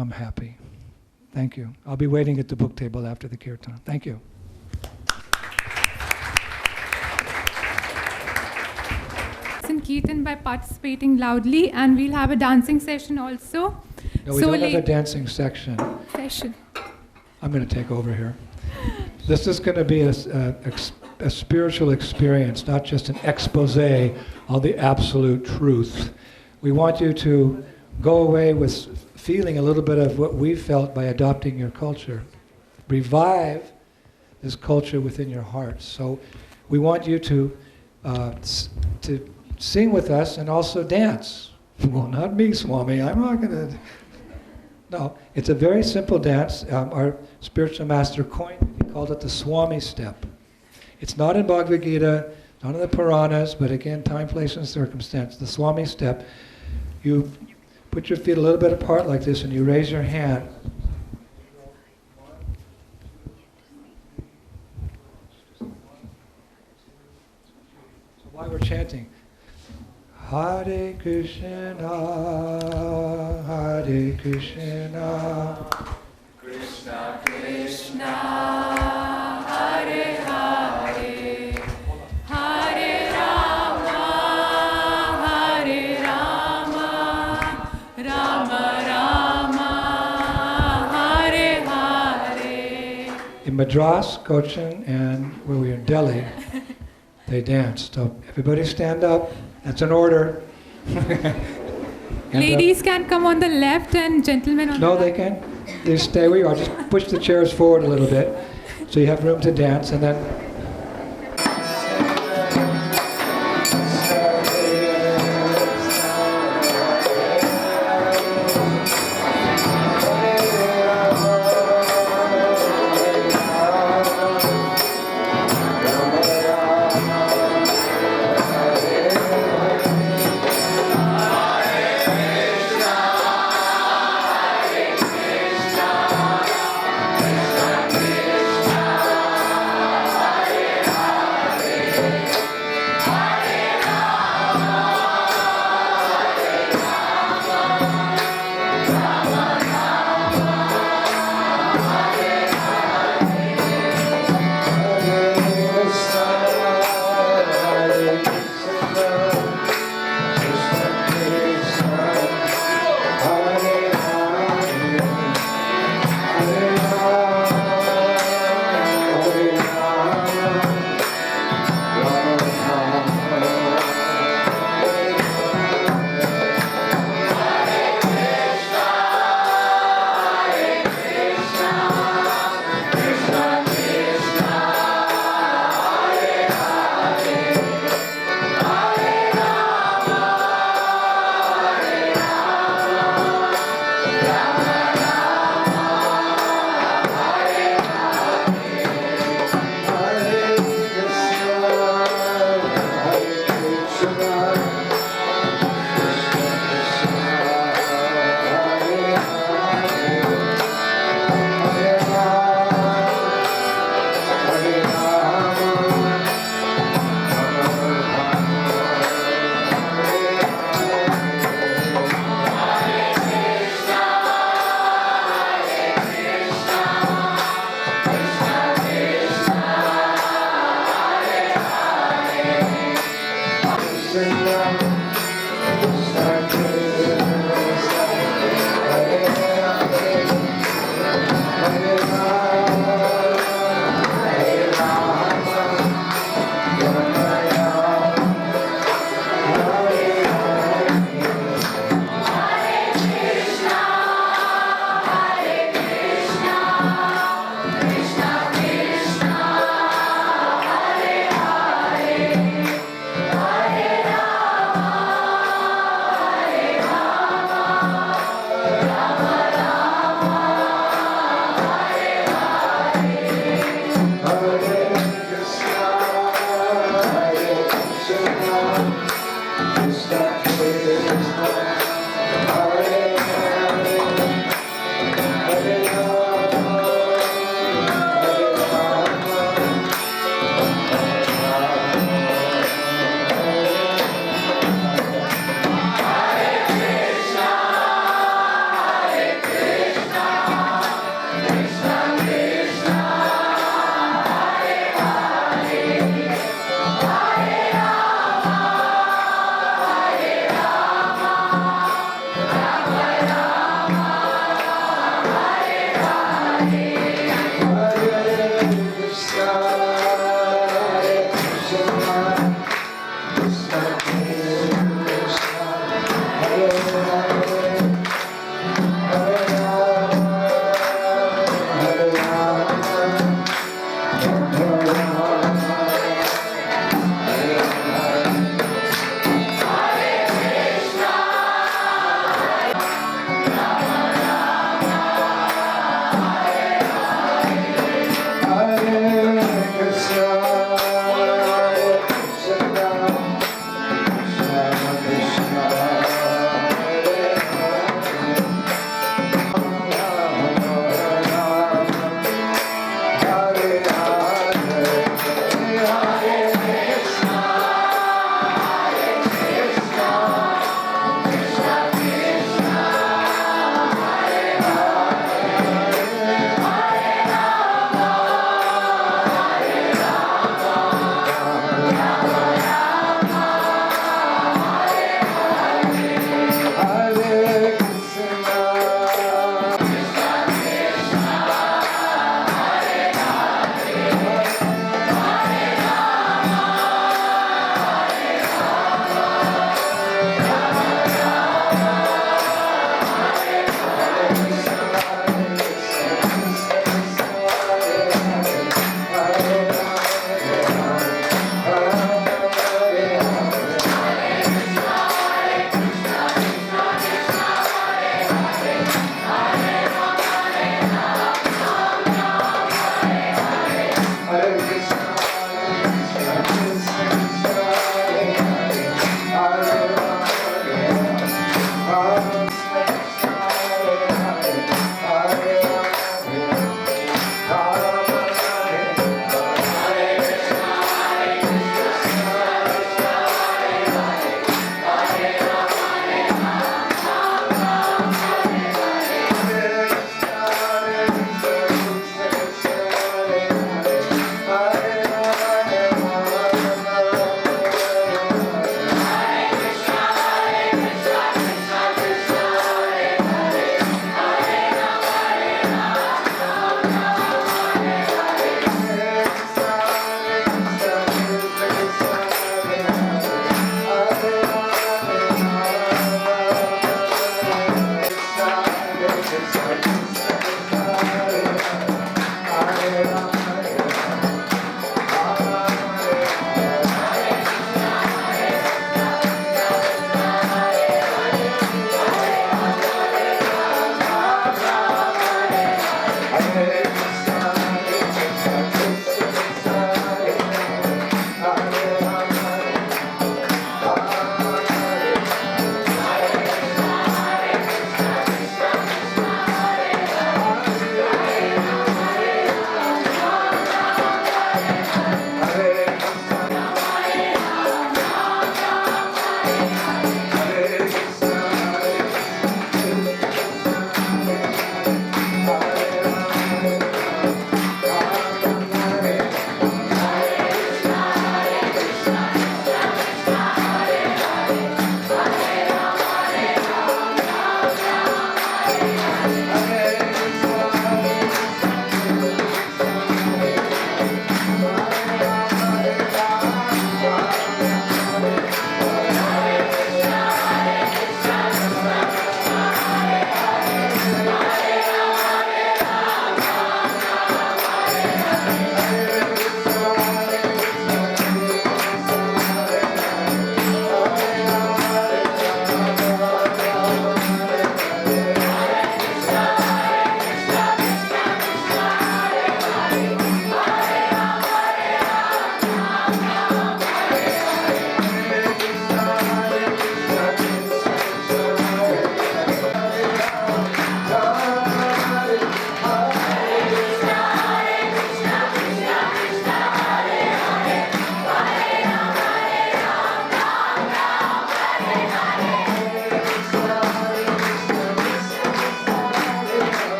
become happy. Thank you. I'll be waiting at the book table after the kirtan. Thank you. In Kirtan by participating loudly, and we'll have a dancing session also. No, we don't have a dancing section. Session. I'm going to take over here. This is going to be a spiritual experience, not just an expose on the absolute truth. We want you to go away with feeling a little bit of what we felt by adopting your culture. Revive this culture within your hearts. So we want you to sing with us and also dance. Well, not me, Swami. I'm not going to... No, it's a very simple dance. Our spiritual master coined it. He called it the Swami step. It's not in Bhagavad Gita, not in the Puranas, but again, time, place, and circumstance. The Swami step. You put your feet a little bit apart like this and you raise your hand. So while we're chanting, Hare Krishna, Hare Krishna, Krishna Krishna, Hare Hare, Hare Rama, Hare Rama, Rama Rama, Hare Hare. In Madras, Cochin, and where we were in Delhi, they danced. So everybody stand up. That's an order. Ladies can come on the left and gentlemen on No, the they right. can. They stay where you are. Just push the chairs forward a little bit so you have room to dance, and then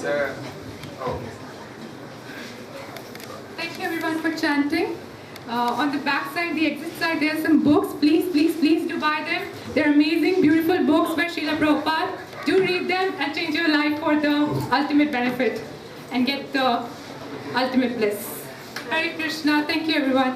sir. Oh. Thank you everyone for chanting. On the back side, the exit side, there are some books. Please, please, please do buy them. They're amazing, beautiful books by Srila Prabhupada. Do read them and change your life for the ultimate benefit and get the ultimate bliss. Hare Krishna. Thank you everyone.